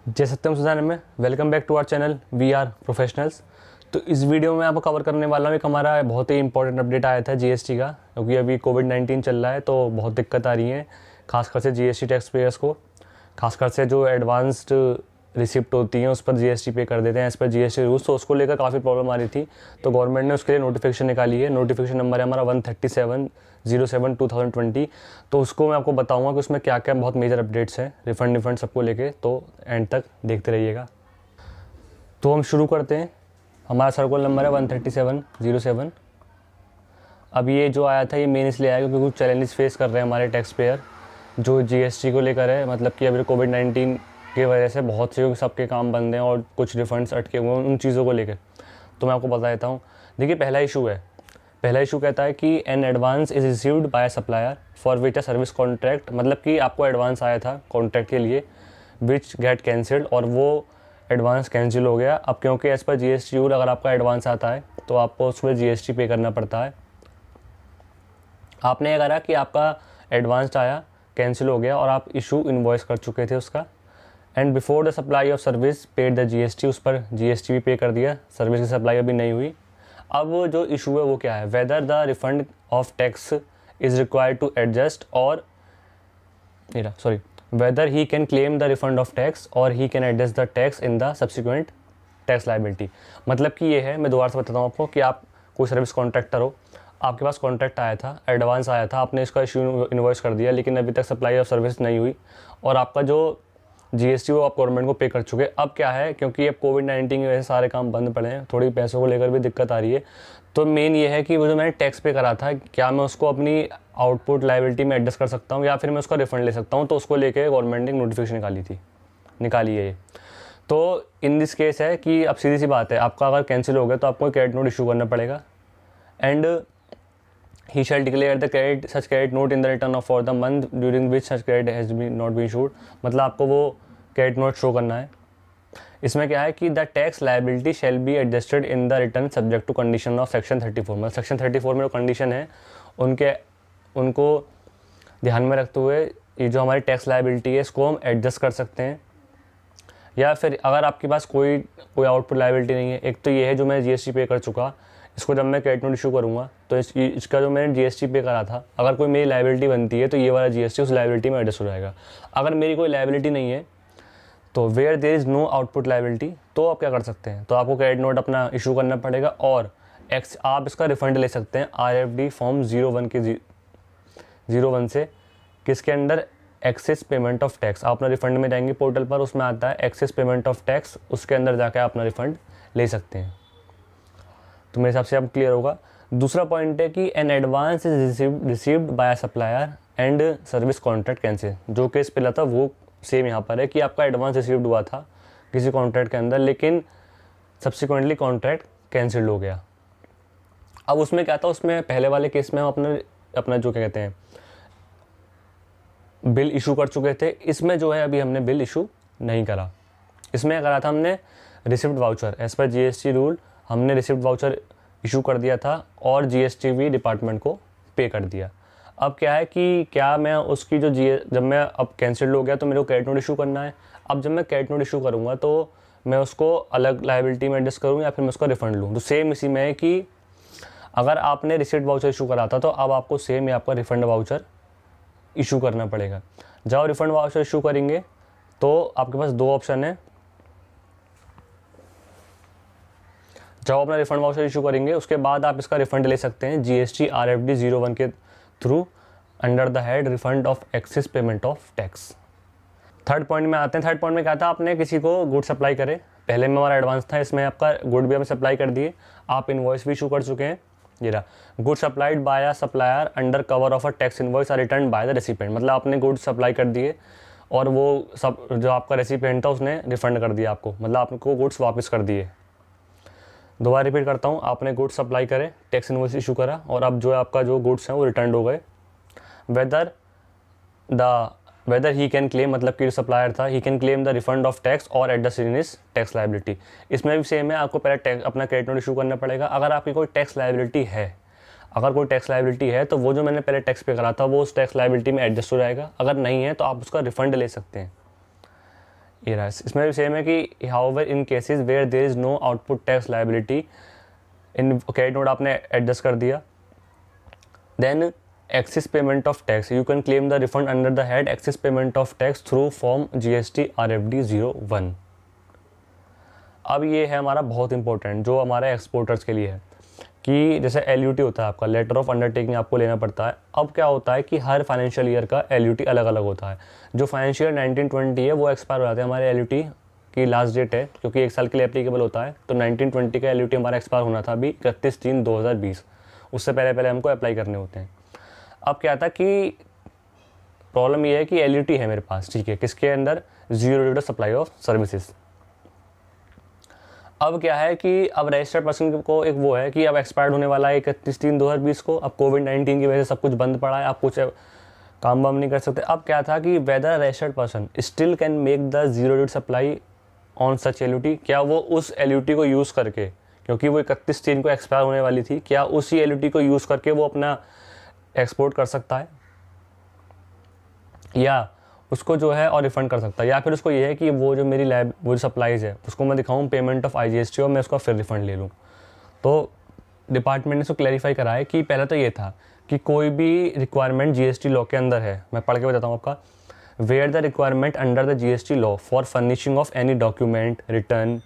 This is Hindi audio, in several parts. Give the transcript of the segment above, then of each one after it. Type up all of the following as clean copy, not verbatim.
जय सत्यम सुजान में welcome back to our channel we are professionals. तो इस वीडियो में आपको कवर करने वाला हूँ एक हमारा बहुत ही इंपॉर्टेंट अपडेट आया था जीएसटी का, क्योंकि अभी कोविड-19 चल रहा है तो बहुत दिक्कत आ रही है खासकर से जीएसटी टैक्स पेयर्स को। खासकर से जो एडवांस्ड रिसिप्ट होती हैं उस पर जीएसटी पे कर देते हैं एज पर जीएसटी रूल्स, तो उसको लेकर काफ़ी प्रॉब्लम आ रही थी। तो गवर्नमेंट ने उसके लिए नोटिफिकेशन निकाली है। नोटिफिकेशन नंबर है हमारा 137/07/2020। तो उसको मैं आपको बताऊंगा कि उसमें क्या क्या बहुत मेजर अपडेट्स हैं रिफंड सबको लेके, तो एंड तक देखते रहिएगा। तो हम शुरू करते हैं। हमारा सर्कुलर नंबर है 137/07। अब ये जो आया था ये मेन इसलिए आया क्योंकि कुछ चैलेंजेस फेस कर रहे हैं हमारे टैक्स पेयर जो जीएसटी को लेकर है। मतलब कि अभी कोविड-19 की वजह से बहुत से सबके काम बंद हैं और कुछ रिफंड्स अटके हुए हैं उन चीज़ों को लेकर। तो मैं आपको बता देता हूँ। देखिए, पहला इशू कहता है कि an advance is received by supplier for which a service contract, मतलब कि आपको एडवांस आया था कॉन्ट्रैक्ट के लिए विच गेट कैंसिल्ड, और वो एडवांस कैंसिल हो गया। अब क्योंकि एज़ पर जीएसटी रूल अगर आपका एडवांस आता है तो आपको उसमें जीएसटी पे करना पड़ता है। आपने ये करा कि आपका एडवांस आया, कैंसिल हो गया और आप इशू इन्वॉइस कर चुके थे उसका, and before the supply of service paid the GST, उस पर जीएसटी भी पे कर दिया, सर्विस की सप्लाई अभी नहीं हुई। अब जो इशू है वो क्या है, whether the refund of tax is required to adjust और whether he can claim the refund of tax और he can adjust the tax in the subsequent tax liability. मतलब कि ये है, मैं दोबारा से बताता हूँ आपको कि आप कोई सर्विस कॉन्ट्रैक्टर हो, आपके पास कॉन्ट्रैक्ट आया था, एडवांस आया था, आपने इसका इशू इन्वॉइस कर दिया, लेकिन अभी तक सप्लाई ऑफ सर्विस नहीं हुई और आपका जो जीएसटी वो आप गवर्नमेंट को पे कर चुके। अब क्या है, क्योंकि अब कोविड-19 की वजह से सारे काम बंद पड़े हैं, थोड़ी पैसों को लेकर भी दिक्कत आ रही है। तो मेन ये है कि वो जो मैंने टैक्स पे करा था, क्या मैं उसको अपनी आउटपुट लाइबिलिटी में एडजस्ट कर सकता हूँ या फिर मैं उसका रिफंड ले सकता हूँ। तो उसको लेके गवर्नमेंट ने नोटिफिकेशन निकाली है ये। तो इन दिस केस है कि अब सीधी सी बात है, आपका अगर कैंसिल हो गया तो आपको क्रेडिट नोट इशू करना पड़ेगा, and he shall declare the such credit note in the return of for the month during which such credit has not been issued। मतलब आपको वो क्रेडिट नोट शो करना है। इसमें क्या है कि the tax liability shall be adjusted in the return subject to condition of section 34। मतलब सेक्शन 34 में जो कंडीशन है उनको ध्यान में रखते हुए ये जो हमारी टैक्स लाइबिलिटी है इसको हम एडजस्ट कर सकते हैं, या फिर अगर आपके पास कोई आउटपुट लाइबिलिटी नहीं है। एक तो ये है जो मैं जीएसटी पे कर चुका, इसको जब मैं क्रेडिट नोट इशू करूँगा तो इसका जो मैंने जीएसटी पे करा था, अगर कोई मेरी लाइबिलिटी बनती है तो ये वाला जीएसटी उस लाइबिलिटी में एडजस्ट हो जाएगा। अगर मेरी कोई लाइबिलिटी नहीं है तो where there is no output liability, तो आप क्या कर सकते हैं, तो आपको क्रेडिट नोट अपना इशू करना पड़ेगा और आप इसका रिफंड ले सकते हैं RFD फॉर्म 01 से, किसके under access payment of tax. आप अपना रिफंड में जाएंगे पोर्टल पर, उसमें आता है एक्सेस पेमेंट ऑफ टैक्स, उसके अंदर जाकर आप अपना रिफंड ले सकते हैं। तो मेरे हिसाब से अब क्लियर होगा। दूसरा पॉइंट है कि an advance is received by supplier and service contract cancel. जो केस पहला था वो सेम यहाँ पर है कि आपका एडवांस रिसीव्ड हुआ था किसी कॉन्ट्रैक्ट के अंदर, लेकिन सब्सिक्वेंटली कॉन्ट्रैक्ट कैंसिल्ड हो गया। अब उसमें क्या था, उसमें पहले वाले केस में हम अपना जो क्या कहते हैं बिल इशू कर चुके थे। इसमें जो है अभी हमने बिल इशू नहीं करा। इसमें करा था हमने receipt voucher, as per GST rule हमने रिसिप्ट वाउचर इशू कर दिया था और जीएसटी भी डिपार्टमेंट को पे कर दिया। अब क्या है कि क्या मैं उसकी जो जब मैं अब कैंसिल्ड हो गया तो मेरे को क्रेडिट नोट इशू करना है। अब जब मैं क्रेडिट नोट इशू करूँगा तो मैं उसको अलग लाइबिलिटी में एडजस्ट करूँ या फिर मैं उसका रिफंड लूँ। तो सेम इसी में है कि अगर आपने रिसिप्ट वाउचर इशू करा था तो अब आपको सेम ही आपका रिफंड वाउचर इशू करना पड़ेगा। जब रिफंड वाउचर इशू करेंगे तो आपके पास दो ऑप्शन है। जब अपना रिफंड वाउचर इशू करेंगे उसके बाद आप इसका रिफंड ले सकते हैं जीएसटी RFD 01 के through under the head refund of access payment of tax. Third point में आते हैं। थर्ड पॉइंट में क्या था, आपने किसी को गुड सप्लाई करे, पहले में हमारा एडवांस था, इसमें आपका गुड भी हमें सप्लाई कर दिए, आप इन्वॉइस भी इशू कर चुके हैं। ये रहा, good supplied by a supplier under cover of a tax invoice are return by the recipient. मतलब आपने गुड सप्लाई कर दिए और वो सब जो आपका रेसिपिएंट था उसने रिफंड कर दिया आपको, मतलब आपको गुड्स वापस कर दिए। दोबारा रिपीट करता हूँ, आपने गुड्स सप्लाई करे, टैक्स इनवॉइस इशू करा और अब जो आपका जो गुड्स हैं वो रिटर्न हो गए। वेदर ही कैन क्लेम, मतलब कि जो सप्लायर था he can claim the refund of tax और adjust in his tax liability. इसमें भी सेम है, आपको पहले अपना क्रेडिट नोट इशू करना पड़ेगा। अगर आपकी कोई टैक्स लाइबिलिटी है तो वो जो मैंने पहले टैक्स पे करा था वो उस टैक्स लाइबिलिटी में एडजस्ट हो जाएगा। अगर नहीं है तो आप उसका रिफंड ले सकते हैं। ये रहा, इसमें भी सेम है कि however in cases where there is no output tax liability in credit note आपने एडजस्ट कर दिया, then excess payment of tax, you can claim the refund under the head excess payment of tax through form GST RFD 01। अब ये है हमारा बहुत इंपॉर्टेंट जो हमारे एक्सपोर्टर्स के लिए है कि जैसे LUT होता है आपका, लेटर ऑफ अंडरटेकिंग आपको लेना पड़ता है। अब क्या होता है कि हर फाइनेंशियल ईयर का LUT अलग अलग होता है। जो फाइनेंशियल 1920 है वो एक्सपायर हो जाता है, हमारे LUT की लास्ट डेट है क्योंकि 1 साल के लिए एप्लीकेबल होता है। तो 1920 का LUT हमारा एक्सपायर होना था अभी 31/3/2020, उससे पहले पहले हमको अप्लाई करने होते हैं। अब क्या था कि प्रॉब्लम ये है कि LUT है मेरे पास, ठीक है, किसके अंदर, zero duty supply of services. अब क्या है कि अब रजिस्टर्ड पर्सन को एक वो है कि अब एक्सपायर्ड होने वाला है 31/3/2020 को। अब कोविड-19 की वजह से सब कुछ बंद पड़ा है, आप कुछ काम वाम नहीं कर सकते। अब क्या था कि whether registered person still can make the zero duty supply on such LUT, क्या वो उस LUT को यूज़ करके, क्योंकि वो 31/3 को एक्सपायर होने वाली थी, क्या उसी LUT को यूज़ करके वो अपना एक्सपोर्ट कर सकता है या उसको जो है और रिफ़ंड कर सकता है, या फिर उसको ये है कि वो जो मेरी वो जो सप्लाईज़ है उसको मैं दिखाऊं पेमेंट ऑफ IGST और मैं उसका फिर रिफ़ंड ले लूं। तो डिपार्टमेंट ने इसको क्लैरिफाई करा है कि पहले तो ये था कि कोई भी रिक्वायरमेंट GST लॉ के अंदर है, मैं पढ़ के बताता हूँ आपका, where the requirement under the GST law for furnishing of any document, return,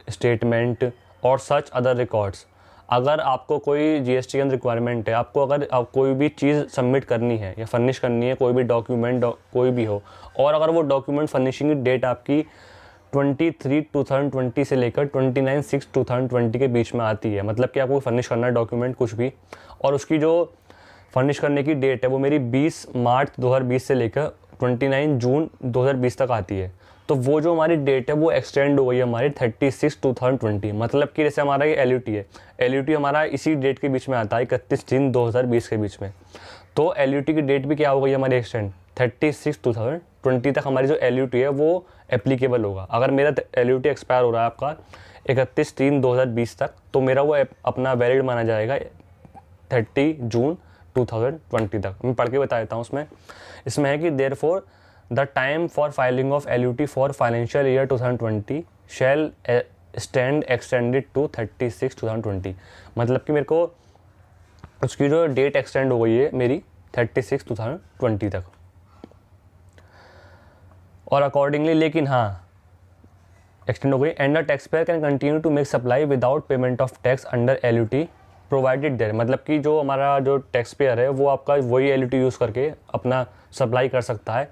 statement और सच अदर रिकॉर्ड्स। अगर आपको कोई GST के अंदर रिक्वायरमेंट है, आपको अगर कोई भी चीज़ सबमिट करनी है या फर्निश करनी है, कोई भी डॉक्यूमेंट कोई भी हो, और अगर वो डॉक्यूमेंट फर्निशिंग की डेट आपकी 23/2020 से लेकर 29/6/2020 के बीच में आती है, मतलब कि आपको फर्निश करना है डॉक्यूमेंट कुछ भी, और उसकी जो फर्निश करने की डेट है वो मेरी 20 मार्च 2020 से लेकर 29 जून 2020 तक आती है, तो वो जो हमारी डेट है वो एक्सटेंड हो गई है हमारी 36/2020। मतलब कि जैसे हमारा ये LUT है, LUT हमारा इसी डेट के बीच में आता है 31/3/2020 के बीच में, तो LUT की डेट भी क्या हो गई है हमारी एक्सटेंड 36/2020 तक हमारी जो LUT है वो एप्लीकेबल होगा। अगर मेरा LUT एक्सपायर हो रहा है आपका 31/3/2020 तक, तो मेरा वो अपना वैलिड माना जाएगा 30 जून 2020 तक। मैं पढ़ के बता देता हूँ इसमें है कि therefore the time for filing of LUT for financial year 2020 shall stand extended to 36/2020। मतलब कि मेरे को उसकी जो डेट एक्सटेंड हो गई है मेरी 36/2020 तक, और अकॉर्डिंगली, लेकिन हाँ एक्सटेंड हो गई। And the tax payer can continue to make supply without payment of tax under LUT provided there. मतलब कि जो हमारा जो टैक्स पेयर है वो आपका वही LUT यूज़ करके अपना सप्लाई कर सकता है,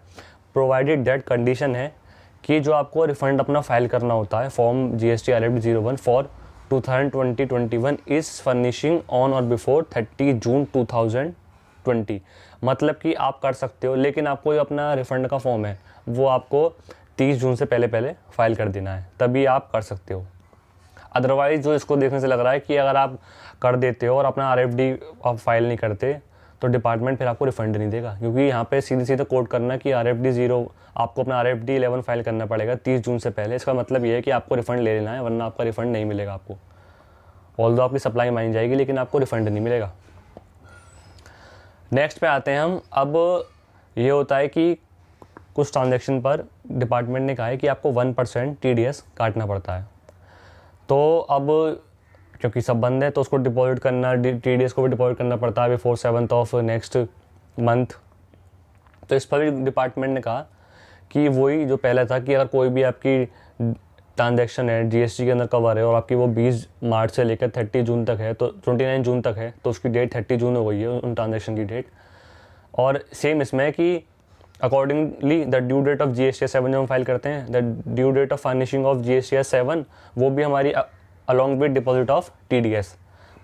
प्रोवाइडेड दैट, कंडीशन है कि जो आपको रिफंड अपना फाइल करना होता है form GST RFD 01 for 2020-21 is furnishing on और बिफोर 30 जून 2020। मतलब कि आप कर सकते हो, लेकिन आपको जो अपना रिफंड का फॉर्म है वो आपको 30 जून से पहले पहले फाइल कर देना है, तभी आप कर सकते हो। अदरवाइज़ जो इसको देखने से लग रहा है कि अगर आप कर देते हो और अपना RFD आप फाइल नहीं करते तो डिपार्टमेंट फिर आपको रिफंड नहीं देगा, क्योंकि यहाँ पे सीधे सीधे कोड करना कि RFD 0 आपको अपना RFD 11 फाइल करना पड़ेगा 30 जून से पहले। इसका मतलब ये है कि आपको रिफंड ले लेना है, वरना आपका रिफंड नहीं मिलेगा आपको। ऑल्दो आपकी सप्लाई मानी जाएगी लेकिन आपको रिफंड नहीं मिलेगा। नेक्स्ट पे आते हैं हम। अब ये होता है कि कुछ ट्रांजेक्शन पर डिपार्टमेंट ने कहा है कि आपको 1% TDS काटना पड़ता है। तो अब क्योंकि सब बंद है तो उसको डिपॉजिट करना, TDS को भी डिपॉजिट करना पड़ता है before 7th of next month. तो इस पर भी डिपार्टमेंट ने कहा कि वही जो पहला था कि अगर कोई भी आपकी ट्रांजैक्शन है GST के अंदर कवर है और आपकी वो 20 मार्च से लेकर 30 जून तक है, तो 29 जून तक है, तो उसकी डेट 30 जून हो गई है उन ट्रांजैक्शन की डेट। और सेम इसमें है कि accordingly the due date of GST 7 जो हम फाइल करते हैं, the due date of furnishing of GST 7 वो भी हमारी along with deposit of TDS,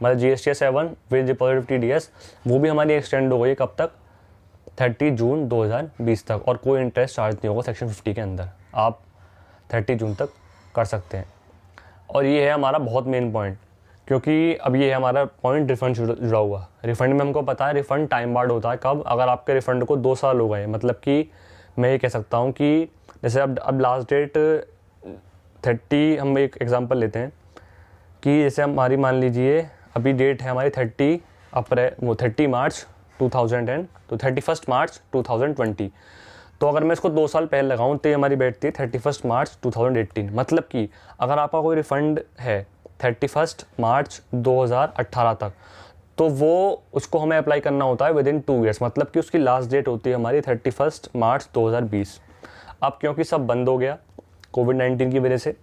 मतलब GST 7 with deposit of TDS वो भी हमारी एक्सटेंड हो गई कब तक, 30 जून 2020 तक। और कोई इंटरेस्ट चार्ज नहीं होगा सेक्शन 50 के अंदर, आप 30 जून तक कर सकते हैं। और ये है हमारा बहुत मेन पॉइंट, क्योंकि अब ये है हमारा पॉइंट रिफंड जुड़ा हुआ। रिफंड में हमको पता है रिफंड टाइम बार्ड होता है, कब, अगर आपके रिफंड को 2 साल हो गए। मतलब कि मैं ये कह सकता हूँ कि जैसे अब लास्ट डेट 30, हम एक एग्जांपल लेते हैं कि जैसे हमारी मान लीजिए अभी डेट है हमारी 30 मार्च 2000 तो 31 मार्च 2020। तो अगर मैं इसको 2 साल पहले लगाऊं तो ये हमारी बैठती है 31 मार्च 2018। मतलब कि अगर आपका कोई रिफ़ंड है 31 मार्च 2018 तक, तो वो उसको हमें अप्लाई करना होता है विदिन 2 ईयर्स। मतलब कि उसकी लास्ट डेट होती है हमारी 31 मार्च 2020। अब क्योंकि सब बंद हो गया कोविड-19 की वजह से,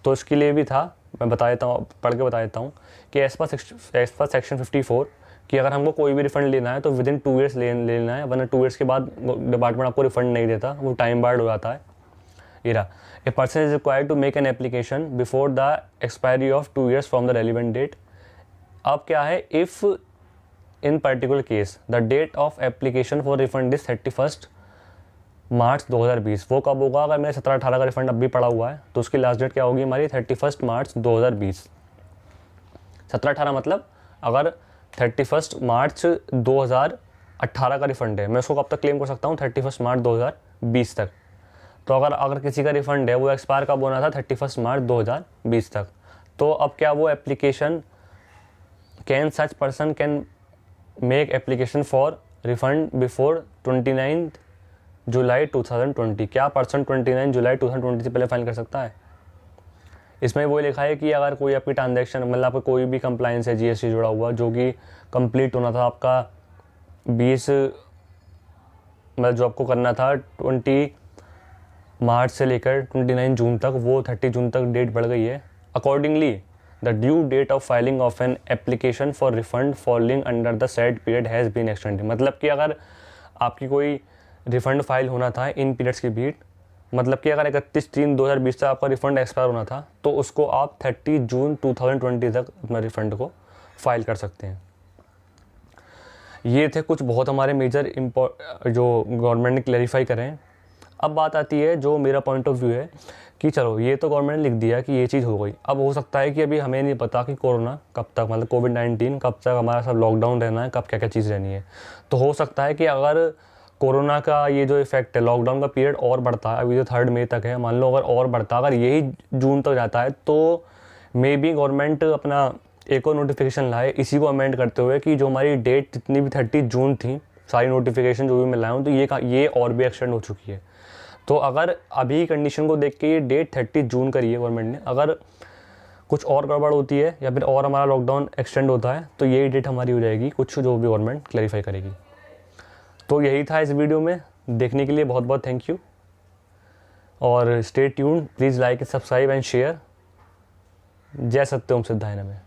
तो इसके लिए भी था, मैं बता देता हूँ, पढ़ के बता देता हूँ कि एज पर सेक्शन 54 कि अगर हमको कोई भी रिफ़ंड लेना है तो विदिन 2 ईयर्स लेना है, वरना 2 ईयर्स के बाद डिपार्टमेंट आपको रिफ़ंड नहीं देता, वो टाइम बार्ड हो जाता है। A person is required to make an application before the expiry of 2 years from the relevant date. अब क्या है, if in particular case the date of application for refund is 31 March 2020। वो कब होगा? अगर मेरे 17-18 का रिफंड अब भी पड़ा हुआ है तो उसकी लास्ट डेट क्या होगी हमारी 31 मार्च 2020। 17-18 मतलब अगर 31 मार्च 2018 का रिफंड है, मैं उसको कब तक क्लेम कर सकता हूँ? 31 मार्च 2020 तक। तो अगर किसी का रिफंड है वो एक्सपायर कब होना था? 31 मार्च 2020 तक। तो अब क्या वो application can such person can make application for refund before 29 जुलाई 2020? क्या पर्सन 29 जुलाई 2020 से पहले फाइल कर सकता है? इसमें वो लिखा है कि अगर कोई आपकी ट्रांजैक्शन, मतलब आपका कोई भी कंप्लाइंस है जीएसटी जुड़ा हुआ जो कि कंप्लीट होना था आपका 20, मतलब जो आपको करना था 20 मार्च से लेकर 29 जून तक, वो 30 जून तक डेट बढ़ गई है। Accordingly the due date of filing of an application for refund falling under the said period has been extended. मतलब कि अगर आपकी कोई रिफंड फाइल होना था इन पीरियड्स के बीच, मतलब कि अगर 31/3/2020 तक आपका रिफंड एक्सपायर होना था तो उसको आप 30 जून 2020 तक अपना रिफंड को फाइल कर सकते हैं। ये थे कुछ बहुत हमारे मेजर जो गवर्नमेंट ने क्लैरिफाई करें हैं। अब बात आती है जो मेरा पॉइंट ऑफ व्यू है कि चलो ये तो गवर्नमेंट ने लिख दिया कि ये चीज़ हो गई। अब हो सकता है कि अभी हमें नहीं पता कि कोरोना कब तक, मतलब कोविड-19 कब तक हमारा सब लॉकडाउन रहना है, कब क्या क्या चीज़ रहनी है। तो हो सकता है कि अगर कोरोना का ये जो इफेक्ट है, लॉकडाउन का पीरियड और बढ़ता है, अभी तो 3 मई तक है, मान लो अगर और बढ़ता, अगर यही जून तक जाता है तो मे बी गवर्नमेंट अपना एक और नोटिफिकेशन लाए इसी को अमेंड करते हुए कि जो हमारी डेट जितनी भी 30 जून थी, सारी नोटिफिकेशन जो भी मैं लाया हूँ, तो ये और भी एक्सटेंड हो चुकी है। तो अगर अभी कंडीशन को देख के ये डेट 30 जून करी है गवर्नमेंट ने, अगर कुछ और गड़बड़ होती है या फिर और हमारा लॉकडाउन एक्सटेंड होता है तो यही डेट हमारी हो जाएगी, कुछ जो भी गवर्नमेंट क्लैरिफाई करेगी। तो यही था इस वीडियो में। देखने के लिए बहुत बहुत थैंक यू और stay tuned. Please like, subscribe and share. जय सत्यम सिद्धाय नमः।